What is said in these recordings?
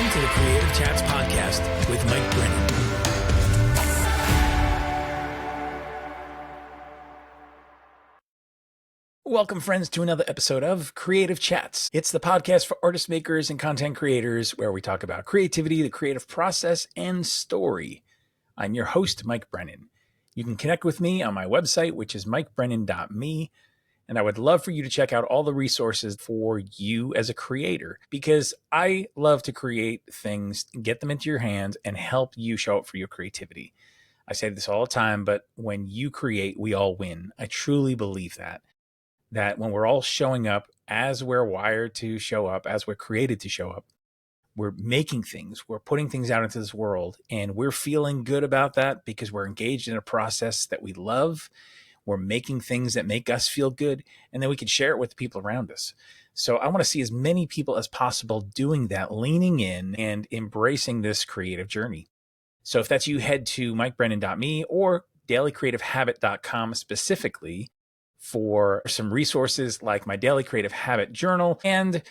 Welcome to the Creative Chats Podcast with Mike Brennan. Welcome, friends, to another episode of Creative Chats. It's the podcast for artist makers and content creators where we talk about creativity, the creative process, and story. I'm your host, Mike Brennan. You can connect with me on my website, which is mikebrennan.me. And I would love for you to check out all the resources for you as a creator, because I love to create things, get them into your hands, and help you show up for your creativity. I say this all the time, but when you create, we all win. I truly believe that when we're all showing up as we're wired to show up, as we're created to show up, we're making things, we're putting things out into this world, and we're feeling good about that because we're engaged in a process that we love. We're making things that make us feel good, and then we can share it with the people around us. So I want to see as many people as possible doing that, leaning in and embracing this creative journey. So if that's you, head to mikebrennan.me or dailycreativehabit.com specifically for some resources like my Daily Creative Habit Journal. And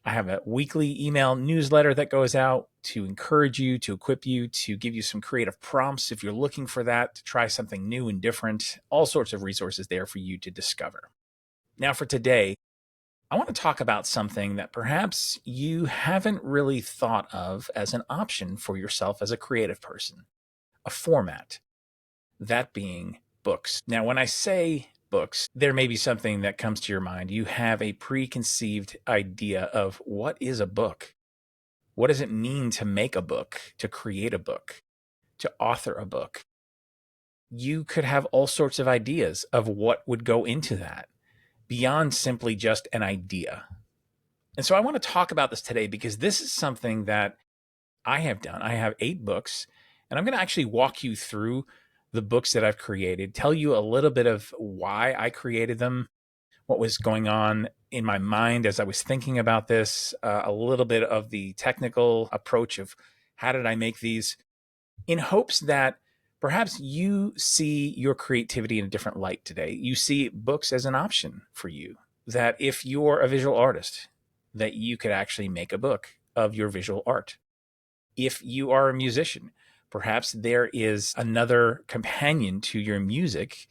I have a weekly email newsletter that goes out to encourage you, to equip you, to give you some creative prompts if you're looking for that, to try something new and different. All sorts of resources there for you to discover. Now for today, I want to talk about something that perhaps you haven't really thought of as an option for yourself as a creative person, a format, that being books. Now, when I say books, there may be something that comes to your mind. You have a preconceived idea of what is a book? What does it mean to make a book, to create a book, to author a book? You could have all sorts of ideas of what would go into that beyond simply just an idea. And so I want to talk about this today because this is something that I have done. I have 8 books, and I'm going to actually walk you through the books that I've created, tell you a little bit of why I created them, what was going on in my mind as I was thinking about this, a little bit of the technical approach of how did I make these, in hopes that perhaps you see your creativity in a different light today. You see books as an option for you, that if you're a visual artist, that you could actually make a book of your visual art. If you are a musician, perhaps there is another companion to your music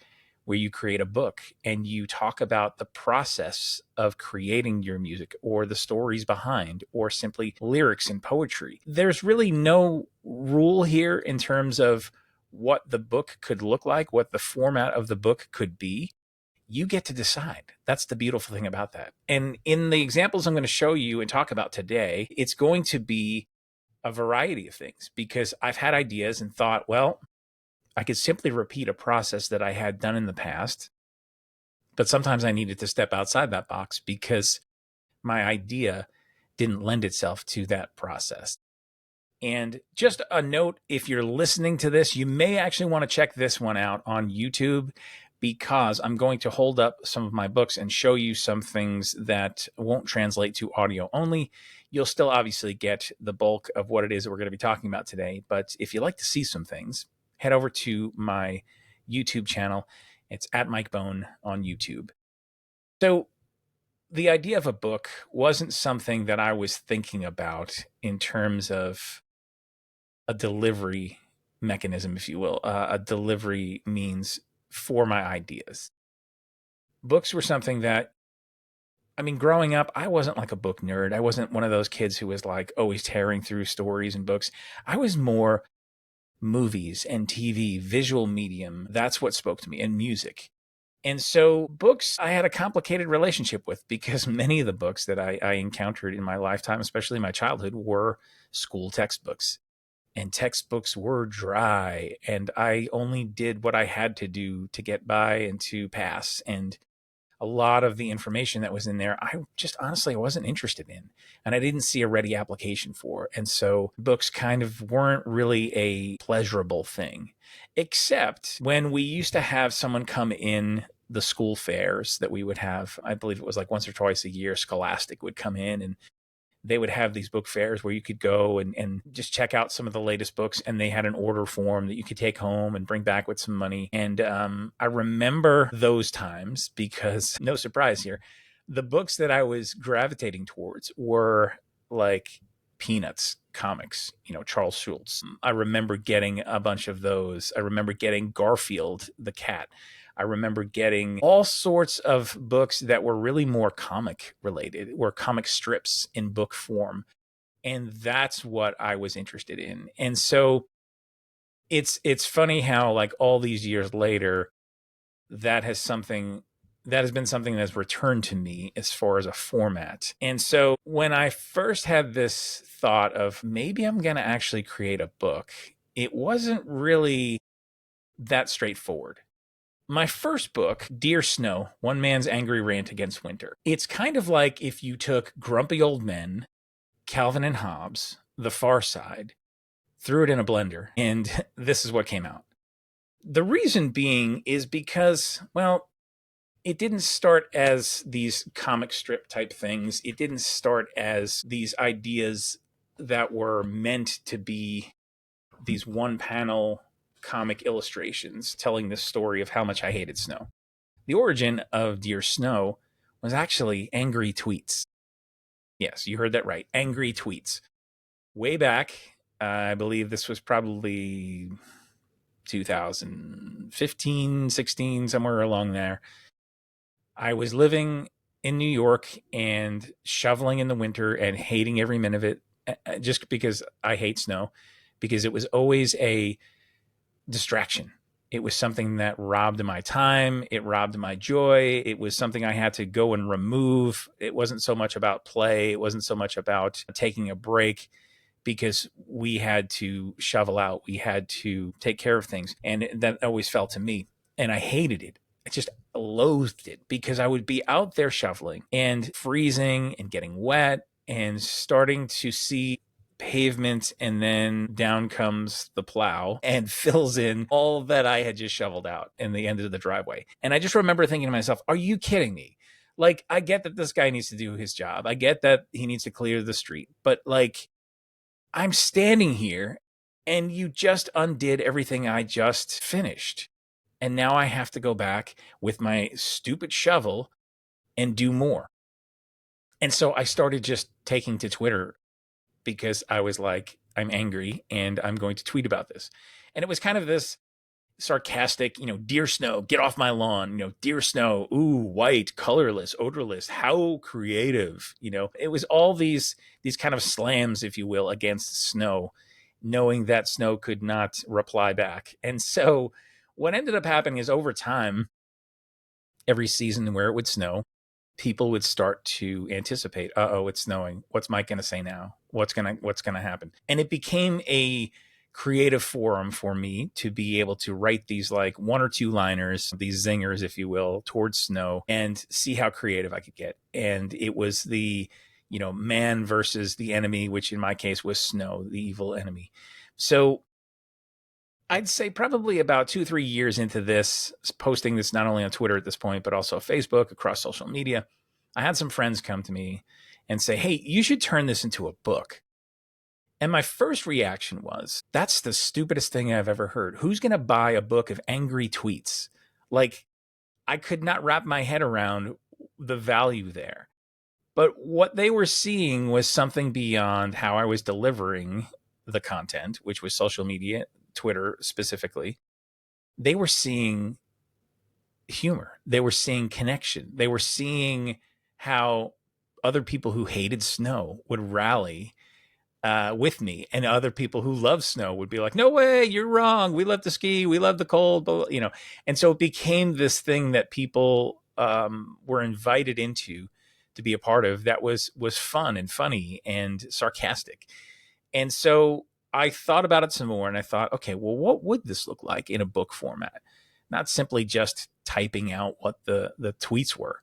where you create a book and you talk about the process of creating your music or the stories behind or simply lyrics and poetry. There's really no rule here in terms of what the book could look like, what the format of the book could be. You get to decide. That's the beautiful thing about that. And in the examples I'm going to show you and talk about today, it's going to be a variety of things because I've had ideas and thought, well, I could simply repeat a process that I had done in the past, but sometimes I needed to step outside that box because my idea didn't lend itself to that process. And just a note, if you're listening to this, you may actually want to check this one out on YouTube because I'm going to hold up some of my books and show you some things that won't translate to audio only. You'll still obviously get the bulk of what it is that we're going to be talking about today. But if you'd like to see some things, head over to my YouTube channel. It's at Mike Bone on YouTube. So the idea of a book wasn't something that I was thinking about in terms of a delivery mechanism, if you will, a delivery means for my ideas. Books were something that, growing up, I wasn't like a book nerd. I wasn't one of those kids who was like always tearing through stories and books. I was more movies and TV, visual medium. That's what spoke to me, and music. And so books, I had a complicated relationship with because many of the books that I encountered in my lifetime, especially my childhood, were school textbooks. And textbooks were dry, and I only did what I had to do to get by and to pass. And a lot of the information that was in there, I just honestly wasn't interested in, and I didn't see a ready application for. And so books kind of weren't really a pleasurable thing, except when we used to have someone come in the school fairs that we would have. I believe it was like once or twice a year, Scholastic would come in and they would have these book fairs where you could go and just check out some of the latest books. And they had an order form that you could take home and bring back with some money. And I remember those times because, no surprise here, the books that I was gravitating towards were like Peanuts comics, Charles Schulz. I remember getting a bunch of those. I remember getting Garfield the cat. I remember getting all sorts of books that were really more comic related, were comic strips in book form. And that's what I was interested in. And so it's funny how, like, all these years later, that has been something that's returned to me as far as a format. And so when I first had this thought of maybe I'm going to actually create a book, it wasn't really that straightforward. My first book, Dear Snow, One Man's Angry Rant Against Winter. It's kind of like if you took Grumpy Old Men, Calvin and Hobbes, The Far Side, threw it in a blender, and this is what came out. The reason being is because, well, it didn't start as these comic strip type things. It didn't start as these ideas that were meant to be these one panel comic illustrations telling this story of how much I hated snow. The origin of Dear Snow was actually angry tweets. Yes, you heard that right. Angry tweets. Way back, I believe this was probably 2015, 16, somewhere along there. I was living in New York and shoveling in the winter and hating every minute of it, just because I hate snow, because it was always a distraction. It was something that robbed my time. It robbed my joy. It was something I had to go and remove. It wasn't so much about play. It wasn't so much about taking a break, because we had to shovel out. We had to take care of things. And that always fell to me. And I hated it. I just loathed it, because I would be out there shoveling and freezing and getting wet and starting to see pavement, and then down comes the plow and fills in all that I had just shoveled out in the end of the driveway. And I just remember thinking to myself, are you kidding me? Like, I get that this guy needs to do his job. I get that he needs to clear the street, but like, I'm standing here and you just undid everything I just finished. And now I have to go back with my stupid shovel and do more. And so I started just taking to Twitter, because I was like, I'm angry and I'm going to tweet about this. And it was kind of this sarcastic, Dear Snow, get off my lawn, Dear Snow, ooh, white, colorless, odorless, how creative. It was all these kind of slams, if you will, against snow, knowing that snow could not reply back. And so what ended up happening is, over time, every season where it would snow, people would start to anticipate, it's snowing. What's Mike going to say now? What's going to happen? And it became a creative forum for me to be able to write these like one or two liners, these zingers, if you will, towards snow, and see how creative I could get. And it was the, man versus the enemy, which in my case was snow, the evil enemy. So I'd say probably about 2-3 years into this, posting this not only on Twitter at this point, but also Facebook, across social media, I had some friends come to me and say, hey, you should turn this into a book. And my first reaction was, that's the stupidest thing I've ever heard. Who's going to buy a book of angry tweets? Like, I could not wrap my head around the value there. But what they were seeing was something beyond how I was delivering the content, which was social media, Twitter specifically. They were seeing humor. They were seeing connection. They were seeing how other people who hated snow would rally with me, and other people who love snow would be like, no way, you're wrong. We love to ski. We love the cold, but, and so it became this thing that people were invited into to be a part of, that was fun and funny and sarcastic. And so I thought about it some more, and I thought, okay, well, what would this look like in a book format? Not simply just typing out what the tweets were.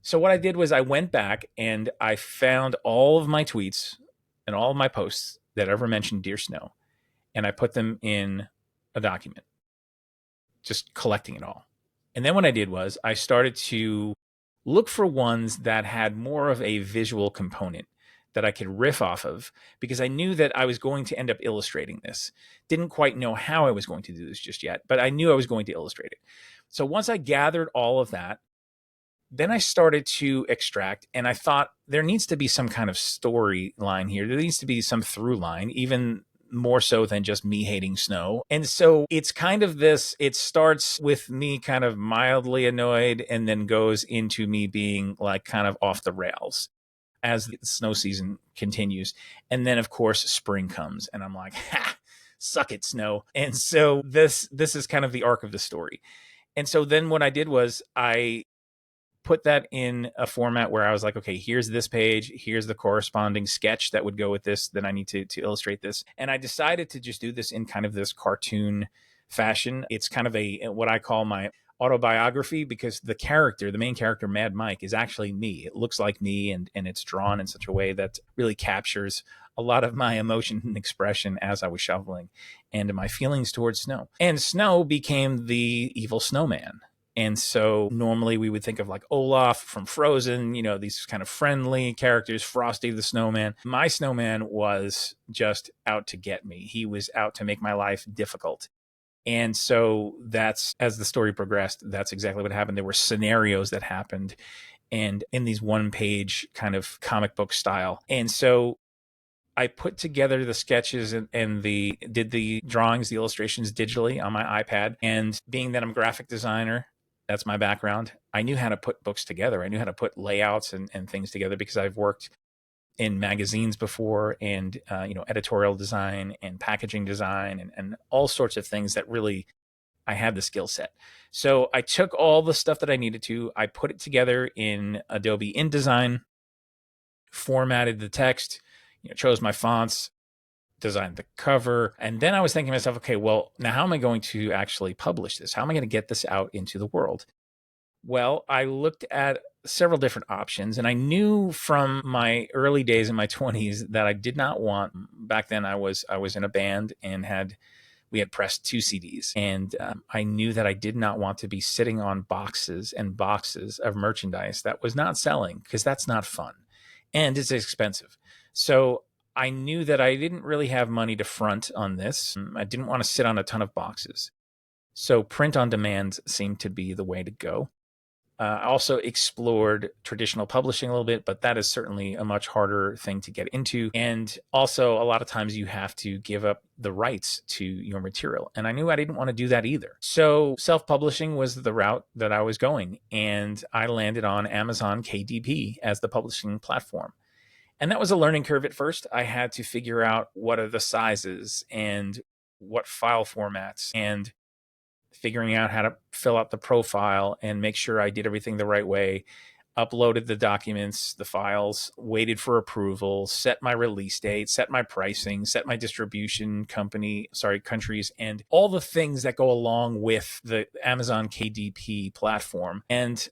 So what I did was I went back and I found all of my tweets and all of my posts that ever mentioned Dear Snow, and I put them in a document, just collecting it all. And then what I did was I started to look for ones that had more of a visual component that I could riff off of, because I knew that I was going to end up illustrating this. Didn't quite know how I was going to do this just yet, but I knew I was going to illustrate it. So once I gathered all of that, Then I started to extract, and I thought there needs to be some kind of storyline here. There needs to be some through line, even more so than just me hating snow. And so it's kind of this, it starts with me kind of mildly annoyed and then goes into me being like kind of off the rails as the snow season continues. And then of course spring comes and I'm like, ha, suck it, snow. And so this is kind of the arc of the story. And so then what I did was I put that in a format where I was like, okay, here's this page, here's the corresponding sketch that would go with this, that I need to illustrate this. And I decided to just do this in kind of this cartoon fashion. It's kind of what I call my autobiography, because the main character, Mad Mike, is actually me. It looks like me, and it's drawn in such a way that really captures a lot of my emotion and expression as I was shoveling and my feelings towards snow. And snow became the evil snowman. And so normally we would think of like Olaf from Frozen, these kind of friendly characters, Frosty the Snowman. My snowman was just out to get me. He was out to make my life difficult. And so as the story progressed, that's exactly what happened. There were scenarios that happened, and in these one-page kind of comic book style. And so I put together the sketches and did the drawings, the illustrations digitally on my iPad. And being that I'm a graphic designer, that's my background, I knew how to put books together. I knew how to put layouts and things together because I've worked in magazines before, and editorial design and packaging design and all sorts of things that really I had the skill set. So I took all the stuff that I needed to, I put it together in Adobe InDesign, formatted the text, chose my fonts, designed the cover. And then I was thinking to myself, okay, well, now how am I going to actually publish this? How am I going to get this out into the world? Well, I looked at several different options, and I knew from my early days in my 20s that I did not want. Back then I was in a band and we had pressed 2 CDs, and I knew that I did not want to be sitting on boxes and boxes of merchandise that was not selling, because that's not fun and it's expensive. So I knew that I didn't really have money to front on this. I didn't want to sit on a ton of boxes. So print on demand seemed to be the way to go. I also explored traditional publishing a little bit, but that is certainly a much harder thing to get into. And also, a lot of times you have to give up the rights to your material. And I knew I didn't want to do that either. So self-publishing was the route that I was going. And I landed on Amazon KDP as the publishing platform. And that was a learning curve at first. I had to figure out what are the sizes and what file formats, and figuring out how to fill out the profile and make sure I did everything the right way, uploaded the documents, the files, waited for approval, set my release date, set my pricing, set my distribution countries, and all the things that go along with the Amazon KDP platform, and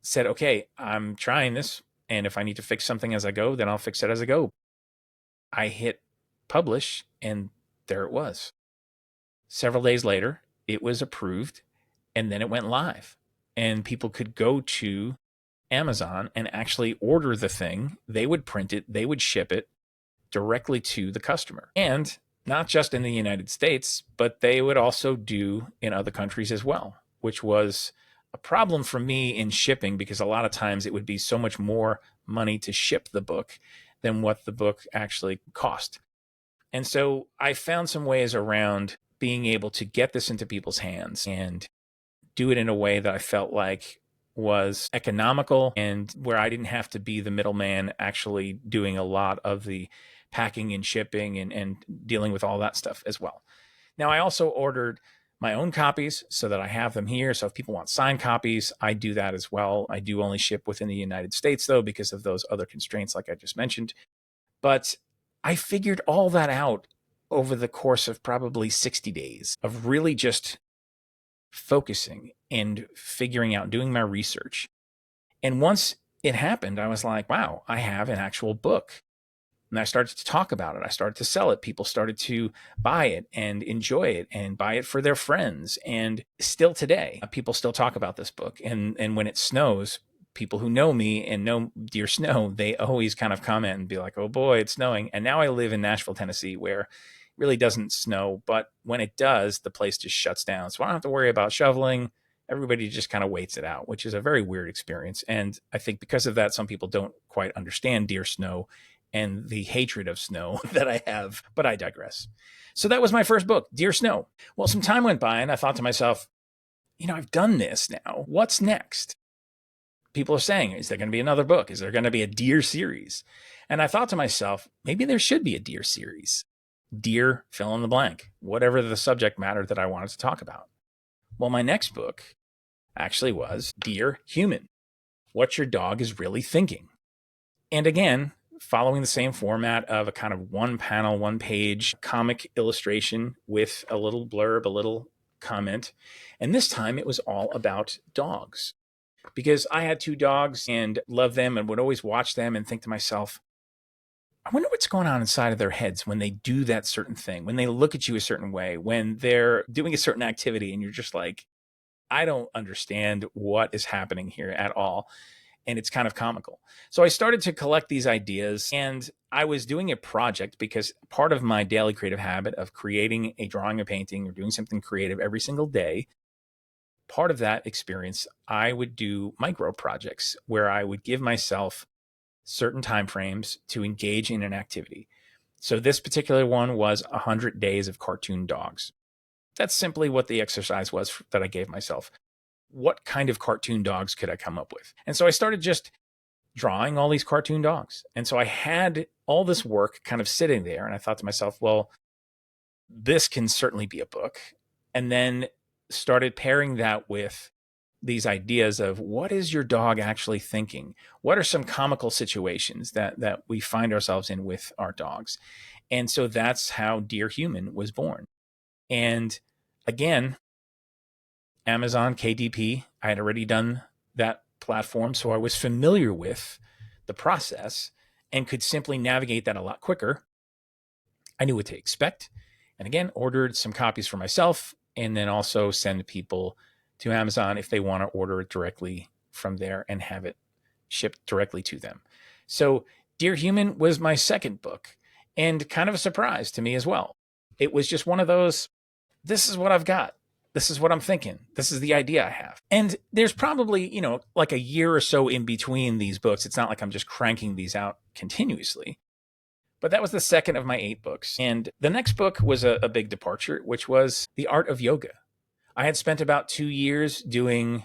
said, okay, I'm trying this. And if I need to fix something as I go, then I'll fix it as I go. I hit publish, and there it was. Several days later, it was approved, and then it went live. And people could go to Amazon and actually order the thing. They would print it, they would ship it directly to the customer. And not just in the United States, but they would also do in other countries as well, which was a problem for me in shipping, because a lot of times it would be so much more money to ship the book than what the book actually cost. And so I found some ways around being able to get this into people's hands and do it in a way that I felt like was economical, and where I didn't have to be the middleman actually doing a lot of the packing and shipping and dealing with all that stuff as well. Now, I also ordered my own copies so that I have them here. So if people want signed copies, I do that as well. I do only ship within the United States, though, because of those other constraints like I just mentioned. But I figured all that out over the course of probably 60 days of really just focusing and figuring out, doing my research. And once it happened, I was like, wow, I have an actual book. And I started to talk about it. I started to sell it. People started to buy it and enjoy it and buy it for their friends. And still today, people still talk about this book. And when it snows, people who know me and know Dear Snow, they always kind of comment and be like, oh boy, it's snowing. And now I live in Nashville, Tennessee, where it really doesn't snow. But when it does, the place just shuts down. So I don't have to worry about shoveling. Everybody just kind of waits it out, which is a very weird experience. And I think because of that, some people don't quite understand deer snow and the hatred of snow that I have, but I digress. So that was my first book, Deer Snow. Well, some time went by and I thought to myself, I've done this now. What's next? People are saying, is there going to be another book? Is there going to be a deer series? And I thought to myself, maybe there should be a deer series. Deer, fill in the blank, whatever the subject matter that I wanted to talk about. Well, my next book actually was Dear Human, What Your Dog is Really Thinking. And again, following the same format of a kind of one panel, one page comic illustration with a little blurb, a little comment. And this time it was all about dogs, because I had 2 dogs and loved them and would always watch them and think to myself, I wonder what's going on inside of their heads when they do that certain thing, when they look at you a certain way, when they're doing a certain activity and you're just like, I don't understand what is happening here at all. And it's kind of comical. So I started to collect these ideas, and I was doing a project because part of my daily creative habit of creating a drawing, a painting, or doing something creative every single day, part of that experience, I would do micro projects where I would give myself certain timeframes to engage in an activity. So this particular one was 100 days of cartoon dogs. That's simply what the exercise was that I gave myself. What kind of cartoon dogs could I come up with? And so I started just drawing all these cartoon dogs. And so I had all this work kind of sitting there. And I thought to myself, well, this can certainly be a book. And then started pairing that with these ideas of what is your dog actually thinking? What are some comical situations that we find ourselves in with our dogs? And so that's how Dear Human was born. And again, Amazon KDP, I had already done that platform, so I was familiar with the process and could simply navigate that a lot quicker. I knew what to expect. And again, ordered some copies for myself and then also send people to Amazon if they want to order it directly from there and have it shipped directly to them. So Dear Human was my second book, and kind of a surprise to me as well. It was just one of those, this is what I've got. This is what I'm thinking. This is the idea I have. And there's probably, like a year or so in between these books. It's not like I'm just cranking these out continuously. But that was the second of my 8 books. And the next book was a big departure, which was The Art of Yoga. I had spent about 2 years doing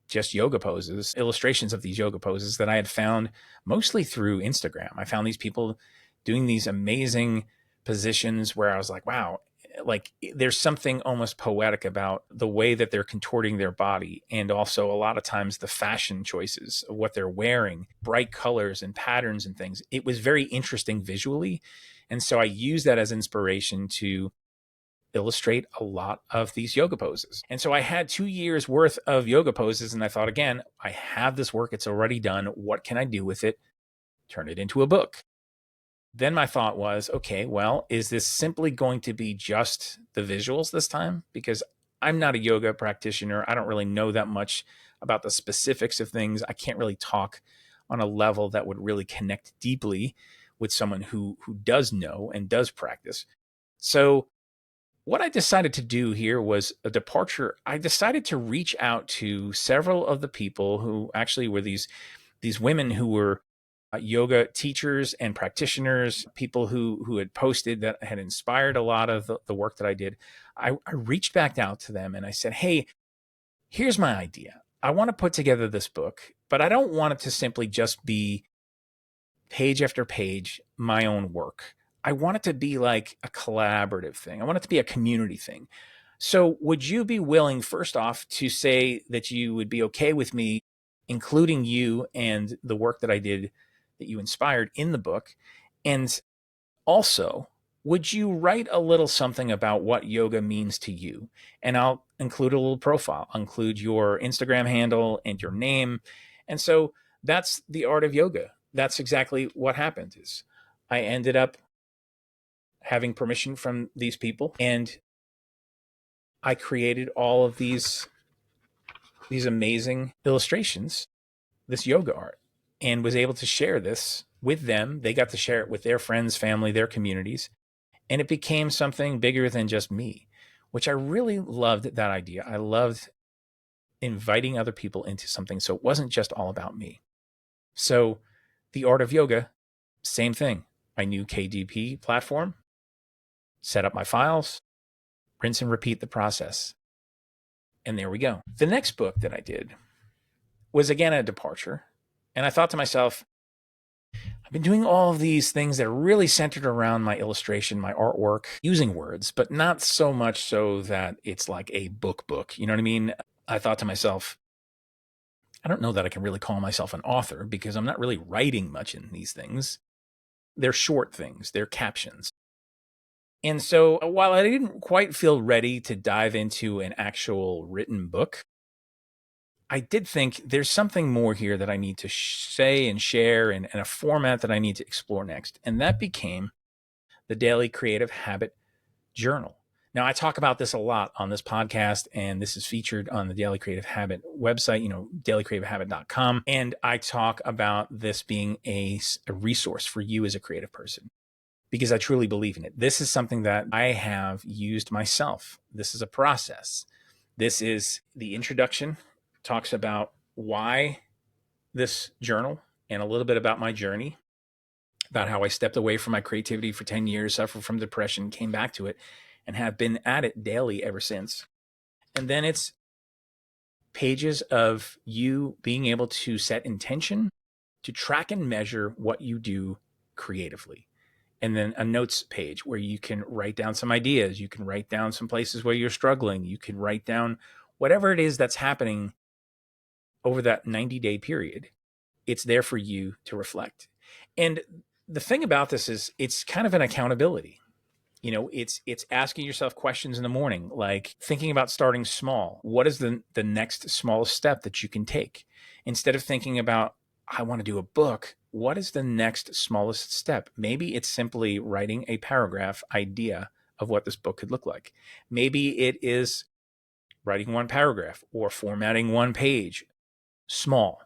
just yoga poses, illustrations of these yoga poses that I had found mostly through Instagram. I found these people doing these amazing positions where I was like, wow, like there's something almost poetic about the way that they're contorting their body. And also a lot of times the fashion choices of what they're wearing, bright colors and patterns and things. It was very interesting visually. And so I used that as inspiration to illustrate a lot of these yoga poses. And so I had 2 years worth of yoga poses. And I thought, again, I have this work. It's already done. What can I do with it? Turn it into a book. Then my thought was, okay, well, is this simply going to be just the visuals this time? Because I'm not a yoga practitioner. I don't really know that much about the specifics of things. I can't really talk on a level that would really connect deeply with someone who does know and does practice. So what I decided to do here was a departure. I decided to reach out to several of the people who actually were these women who were yoga teachers and practitioners, people who had posted that had inspired a lot of the work that I did. I reached back out to them and I said, hey, here's my idea. I want to put together this book, but I don't want it to simply just be page after page, my own work. I want it to be like a collaborative thing. I want it to be a community thing. So would you be willing, first off, to say that you would be okay with me including you and the work that I did that you inspired in the book? And also, would you write a little something about what yoga means to you? And I'll include a little profile. I'll include your Instagram handle and your name. And so that's The Art of Yoga. That's exactly what happened. Is I ended up having permission from these people, and I created all of these amazing illustrations, this yoga art, and was able to share this with them. They got to share it with their friends, family, their communities, and it became something bigger than just me, which I really loved that idea. I loved inviting other people into something. So it wasn't just all about me. So the art of yoga, same thing. I knew KDP platform, set up my files, rinse and repeat the process. And there we go. The next book that I did was again a departure. And I thought to myself, I've been doing all of these things that are really centered around my illustration, my artwork, using words, but not so much so that it's like a book. You know what I mean? I thought to myself, I don't know that I can really call myself an author because I'm not really writing much in these things. They're short things, they're captions. And so while I didn't quite feel ready to dive into an actual written book, I did think there's something more here that I need to say and share and a format that I need to explore next. And that became the Daily Creative Habit Journal. Now, I talk about this a lot on this podcast, and this is featured on the Daily Creative Habit website, dailycreativehabit.com. And I talk about this being a resource for you as a creative person because I truly believe in it. This is something that I have used myself. This is a process. This is the introduction, talks about why this journal and a little bit about my journey, about how I stepped away from my creativity for 10 years, suffered from depression, came back to it, and have been at it daily ever since. And then it's pages of you being able to set intention to track and measure what you do creatively. And then a notes page where you can write down some ideas. You can write down some places where you're struggling. You can write down whatever it is that's happening over that 90-day period. It's there for you to reflect. And the thing about this is it's kind of an accountability. It's asking yourself questions in the morning, like thinking about starting small. What is the next smallest step that you can take? Instead of thinking about, I want to do a book, what is the next smallest step? Maybe it's simply writing a paragraph idea of what this book could look like. Maybe it is writing one paragraph or formatting one page. Small.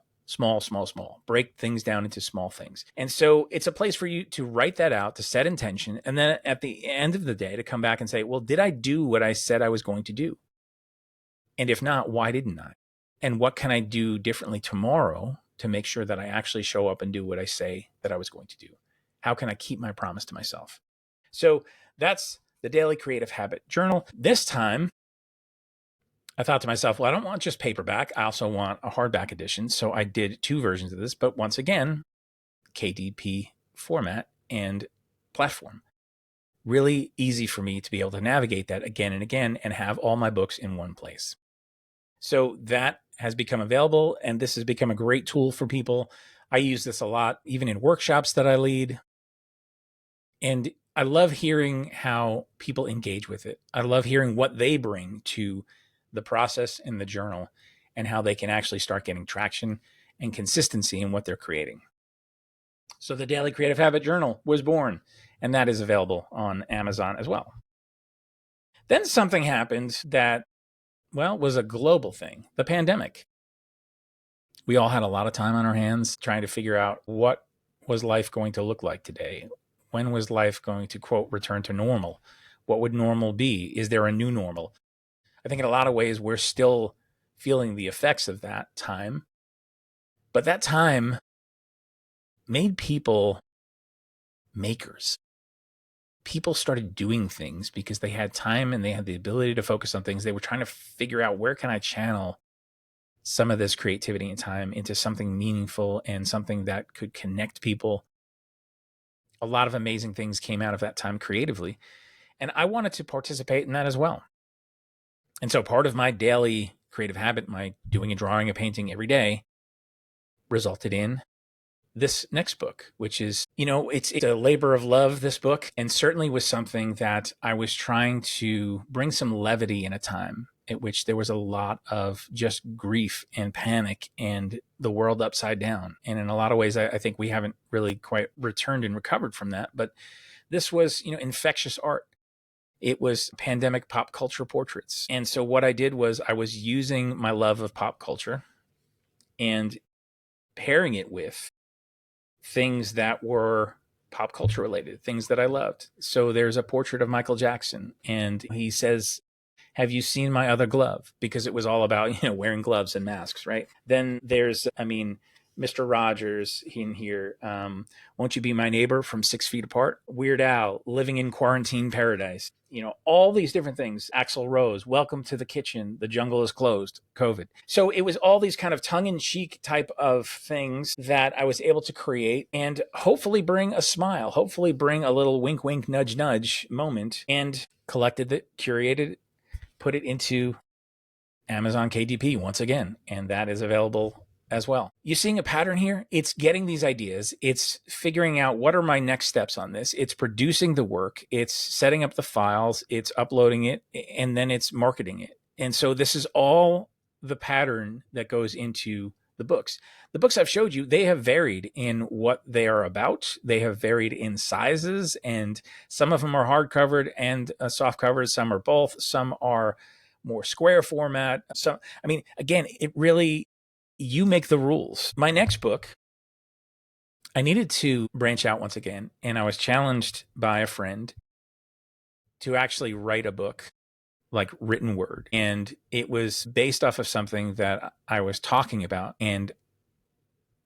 Break things down into small things. And so it's a place for you to write that out, to set intention, and then at the end of the day to come back and say, well, did I do what I said I was going to do? And if not, why didn't I? And what can I do differently tomorrow to make sure that I actually show up and do what I say that I was going to do? How can I keep my promise to myself? So that's the Daily Creative Habit Journal. This time, I thought to myself, well, I don't want just paperback. I also want a hardback edition. So I did two versions of this, but once again, KDP format and platform. Really easy for me to be able to navigate that again and again and have all my books in one place. So that has become available, and this has become a great tool for people. I use this a lot, even in workshops that I lead. And I love hearing how people engage with it. I love hearing what they bring to the process in the journal and how they can actually start getting traction and consistency in what they're creating. So the Daily Creative Habit Journal was born, and that is available on Amazon as well. Then something happened that, well, was a global thing, the pandemic. We all had a lot of time on our hands trying to figure out what was life going to look like today? When was life going to, quote, return to normal? What would normal be? Is there a new normal? I think in a lot of ways, we're still feeling the effects of that time. But that time made people makers. People started doing things because they had time and they had the ability to focus on things. They were trying to figure out, where can I channel some of this creativity and time into something meaningful and something that could connect people. A lot of amazing things came out of that time creatively. And I wanted to participate in that as well. And so part of my daily creative habit, my doing a drawing, a painting every day, resulted in this next book, which is, it's a labor of love, this book, and certainly was something that I was trying to bring some levity in a time at which there was a lot of just grief and panic and the world upside down. And in a lot of ways, I think we haven't really quite returned and recovered from that. But this was, infectious art. It was pandemic pop culture portraits. And so what I did was I was using my love of pop culture and pairing it with things that were pop culture related, things that I loved. So there's a portrait of Michael Jackson, and he says, Have you seen my other glove? Because it was all about, wearing gloves and masks, right? Then there's, Mr. Rogers in here. Won't You Be My Neighbor from 6 Feet Apart? Weird Al, Living in Quarantine Paradise. All these different things. Axl Rose, Welcome to the Kitchen. The Jungle is Closed. COVID. So it was all these kind of tongue-in-cheek type of things that I was able to create and hopefully bring a smile, hopefully bring a little wink, wink, nudge, nudge moment, and collected it, curated it, put it into Amazon KDP once again, and that is available as well. You seeing a pattern here? It's getting these ideas. It's figuring out what are my next steps on this. It's producing the work. It's setting up the files. It's uploading it, and then it's marketing it. And so this is all the pattern that goes into the books. The books I've showed you, they have varied in what they are about. They have varied in sizes, and some of them are hardcovered and soft covers. Some are both. Some are more square format. So, again, it really, you make the rules. My next book, I needed to branch out once again, and I was challenged by a friend to actually write a book, like written word. And it was based off of something that I was talking about, and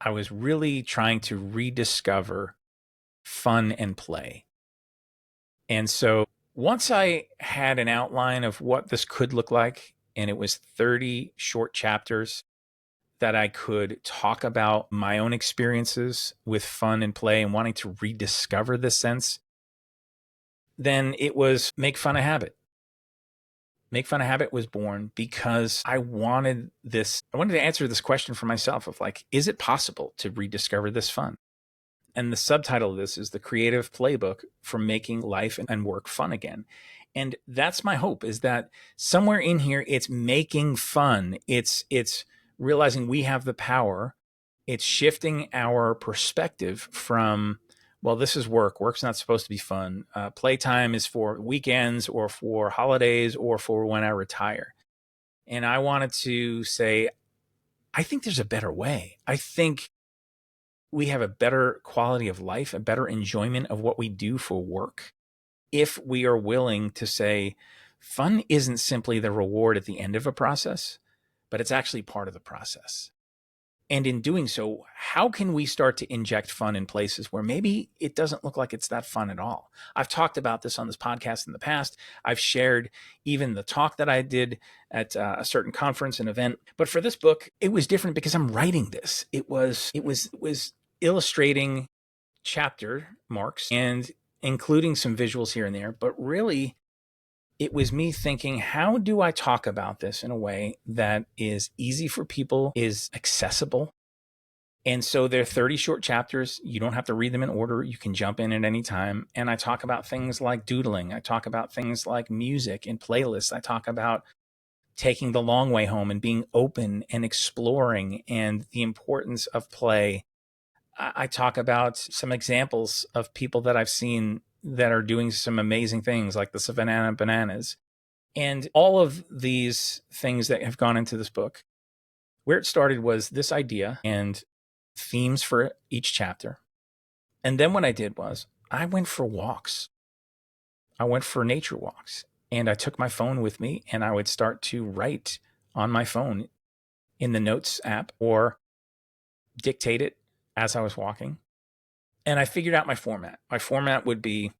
I was really trying to rediscover fun and play. And so once I had an outline of what this could look like, and it was 30 short chapters that I could talk about my own experiences with fun and play and wanting to rediscover this sense, then it was Make Fun a Habit. Make Fun a Habit was born because I wanted to answer this question for myself of like, is it possible to rediscover this fun? And the subtitle of this is The Creative Playbook for Making Life and Work Fun Again. And that's my hope, is that somewhere in here, it's making fun. It's realizing we have the power. It's shifting our perspective from, well, this is work. Work's not supposed to be fun. Playtime is for weekends or for holidays or for when I retire. And I wanted to say, I think there's a better way. I think we have a better quality of life, a better enjoyment of what we do for work, if we are willing to say, fun isn't simply the reward at the end of a process, but it's actually part of the process. And in doing so, how can we start to inject fun in places where maybe it doesn't look like it's that fun at all? I've talked about this on this podcast in the past. I've shared even the talk that I did at a certain conference and event. But for this book, it was different because I'm writing this. It was illustrating chapter marks and including some visuals here and there. But really, it was me thinking, how do I talk about this in a way that is easy for people, is accessible? And so they're 30 short chapters. You don't have to read them in order. You can jump in at any time. And I talk about things like doodling. I talk about things like music and playlists. I talk about taking the long way home and being open and exploring and the importance of play. I talk about some examples of people that I've seen that are doing some amazing things, like the Savannah Bananas. And all of these things that have gone into this book, where it started was this idea and themes for each chapter. And then what I did was I went for walks. I went for nature walks, and I took my phone with me, and I would start to write on my phone in the Notes app or dictate it as I was walking. And I figured out my format. My format would be,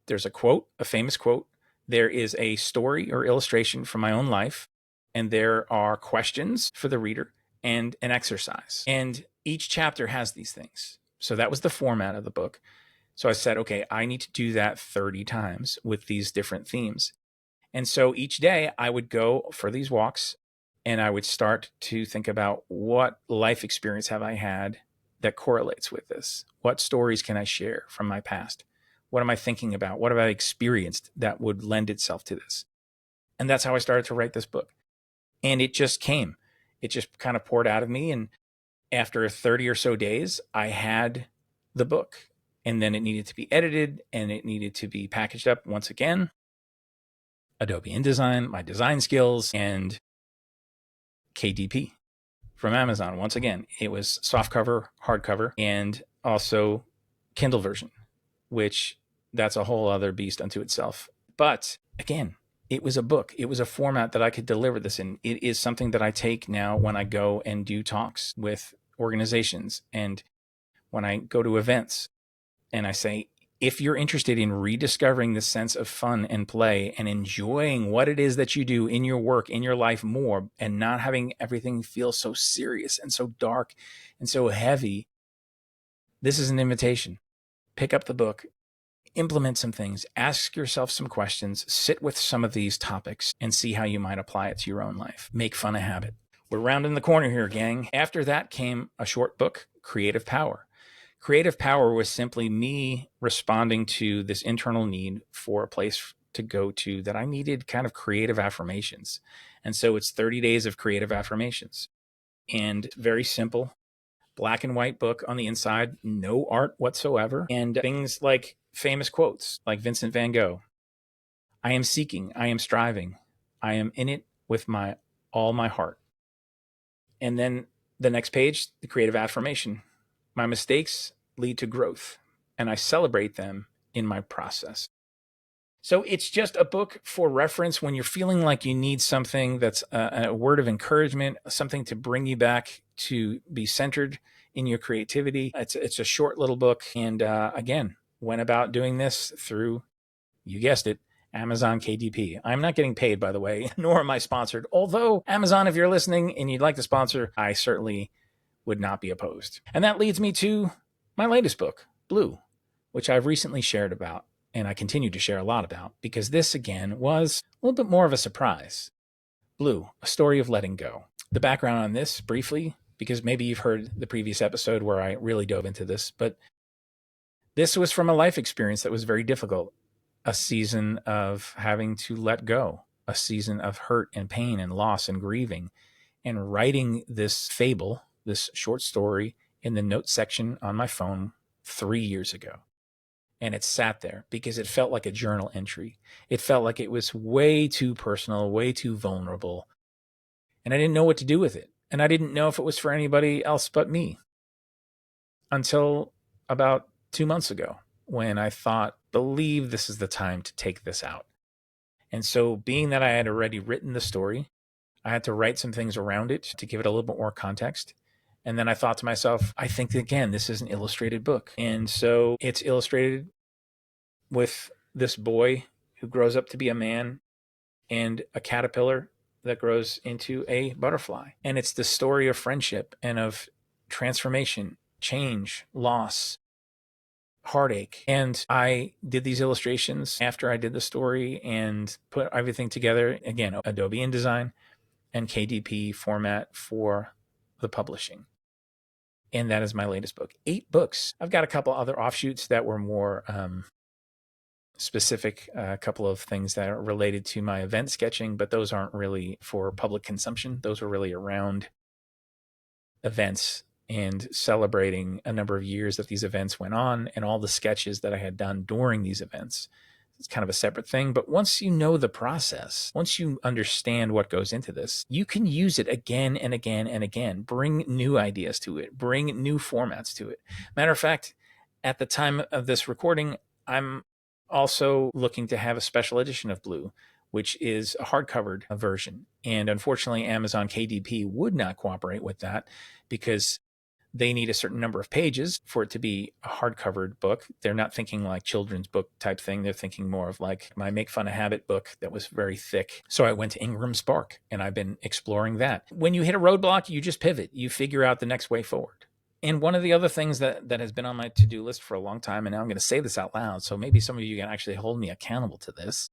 there's a quote, a famous quote. There is a story or illustration from my own life. And there are questions for the reader and an exercise. And each chapter has these things. So that was the format of the book. So I said, okay, I need to do that 30 times with these different themes. And so each day I would go for these walks and I would start to think about, what life experience have I had that correlates with this? What stories can I share from my past? What am I thinking about? What have I experienced that would lend itself to this? And that's how I started to write this book. And it just came. It just kind of poured out of me. And after 30 or so days, I had the book. And then it needed to be edited and it needed to be packaged up once again. Adobe InDesign, my design skills, and KDP from Amazon. Once again, it was softcover, hardcover, and also Kindle version, which that's a whole other beast unto itself. But again, It was a book. It was a format that I could deliver this in. It is something that I take now when I go and do talks with organizations and when I go to events, and I say, if you're interested in rediscovering the sense of fun and play and enjoying what it is that you do in your work, in your life more, and not having everything feel so serious and so dark and so heavy, this is an invitation. Pick up the book, implement some things, ask yourself some questions, sit with some of these topics, and see how you might apply it to your own life. Make fun a habit. We're rounding the corner here, gang. After that came a short book, Creative Power. Creative Power was simply me responding to this internal need for a place to go to that I needed kind of creative affirmations. And so it's 30 days of creative affirmations, and very simple, black and white book on the inside, no art whatsoever, and things like famous quotes like Vincent van Gogh. I am seeking, I am striving, I am in it with all my heart. And then the next page, the creative affirmation. My mistakes lead to growth, and I celebrate them in my process. So it's just a book for reference when you're feeling like you need something that's a word of encouragement, something to bring you back to be centered in your creativity. It's a short little book. And again, went about doing this through, you guessed it, Amazon KDP. I'm not getting paid, by the way, nor am I sponsored. Although, Amazon, if you're listening and you'd like to sponsor, I certainly would not be opposed. And that leads me to my latest book, Blue, which I've recently shared about, and I continue to share a lot about, because this, again, was a little bit more of a surprise. Blue, a story of letting go. The background on this, briefly, because maybe you've heard the previous episode where I really dove into this, but this was from a life experience that was very difficult. A season of having to let go, a season of hurt and pain and loss and grieving, and writing this fable, this short story, in the notes section on my phone 3 years ago. And it sat there because it felt like a journal entry. It felt like it was way too personal, way too vulnerable. And I didn't know what to do with it. And I didn't know if it was for anybody else but me until about 2 months ago, when I believe this is the time to take this out. And so, being that I had already written the story, I had to write some things around it to give it a little bit more context. And then I thought to myself, I think that, again, this is an illustrated book. And so it's illustrated with this boy who grows up to be a man and a caterpillar that grows into a butterfly. And it's the story of friendship and of transformation, change, loss, heartache. And I did these illustrations after I did the story and put everything together. Again, Adobe InDesign and KDP format for the publishing. And that is my latest book. 8 books. I've got a couple other offshoots that were more specific, a couple of things that are related to my event sketching, but those aren't really for public consumption. Those are really around events and celebrating a number of years that these events went on and all the sketches that I had done during these events. It's kind of a separate thing. But once you know the process, once you understand what goes into this, you can use it again and again and again. Bring new ideas to it. Bring new formats to it. Matter of fact, at the time of this recording, I'm also looking to have a special edition of Blue, which is a hardcover version. And unfortunately, Amazon KDP would not cooperate with that because they need a certain number of pages for it to be a hardcover book. They're not thinking like children's book type thing. They're thinking more of like my Make Fun a Habit book that was very thick. So I went to Ingram Spark and I've been exploring that. When you hit a roadblock, you just pivot. You figure out the next way forward. And one of the other things that has been on my to-do list for a long time, and now I'm going to say this out loud, so maybe some of you can actually hold me accountable to this.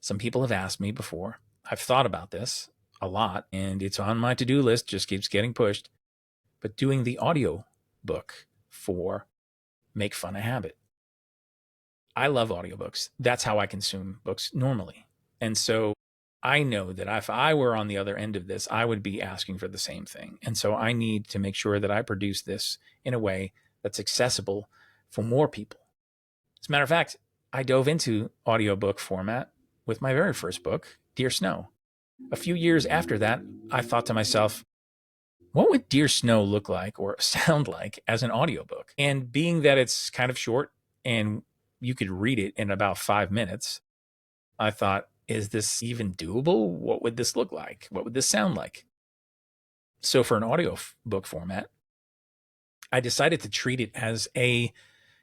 Some people have asked me before. I've thought about this a lot, and it's on my to-do list, just keeps getting pushed. But doing the audio book for Make Fun a Habit. I love audiobooks. That's how I consume books normally. And so I know that if I were on the other end of this, I would be asking for the same thing. And so I need to make sure that I produce this in a way that's accessible for more people. As a matter of fact, I dove into audiobook format with my very first book, Dear Snow. A few years after that, I thought to myself, what would Dear Snow look like or sound like as an audiobook? And being that it's kind of short and you could read it in about 5 minutes, I thought, is this even doable? What would this look like? What would this sound like? So for an audio book format, I decided to treat it as a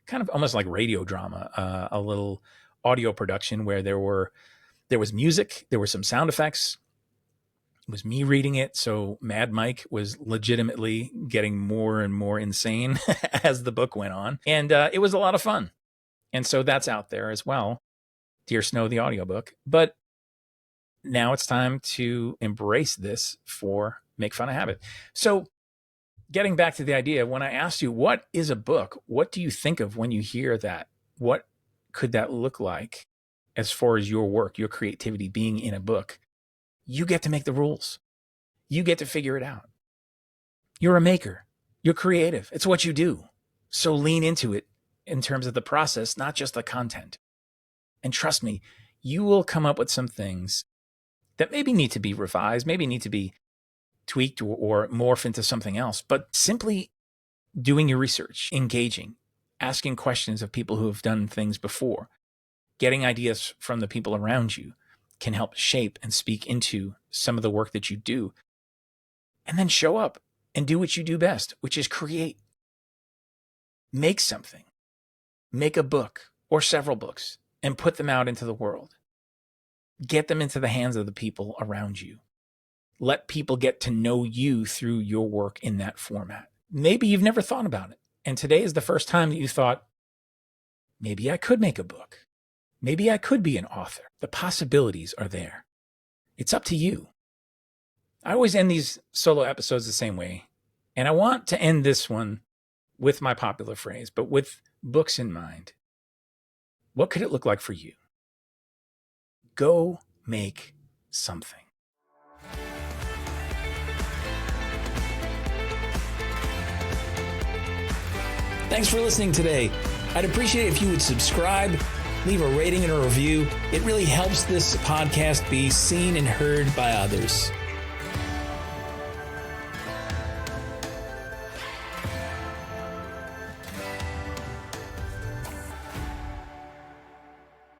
kind of almost like radio drama, a little audio production where there was music, there were some sound effects. It was me reading it, so Mad Mike was legitimately getting more and more insane as the book went on, and it was a lot of fun. And so that's out there as well, Dear Snow, the audiobook. But now it's time to embrace this for Make Fun of Habit. So getting back to the idea, when I asked you, what is a book? What do you think of when you hear that? What could that look like as far as your work, your creativity being in a book? You get to make the rules. You get to figure it out. You're a maker. You're creative. It's what you do. So lean into it in terms of the process, not just the content. And trust me, you will come up with some things that maybe need to be revised, maybe need to be tweaked or morph into something else. But simply doing your research, engaging, asking questions of people who have done things before, getting ideas from the people around you can help shape and speak into some of the work that you do. And then show up and do what you do best, which is create. Make something. Make a book or several books and put them out into the world. Get them into the hands of the people around you. Let people get to know you through your work in that format. Maybe you've never thought about it, and today is the first time that you thought, maybe I could make a book. Maybe I could be an author. The possibilities are there. It's up to you. I always end these solo episodes the same way, and I want to end this one with my popular phrase, but with books in mind. What could it look like for you? Go make something. Thanks for listening today. I'd appreciate it if you would subscribe, leave a rating and a review. It really helps this podcast be seen and heard by others.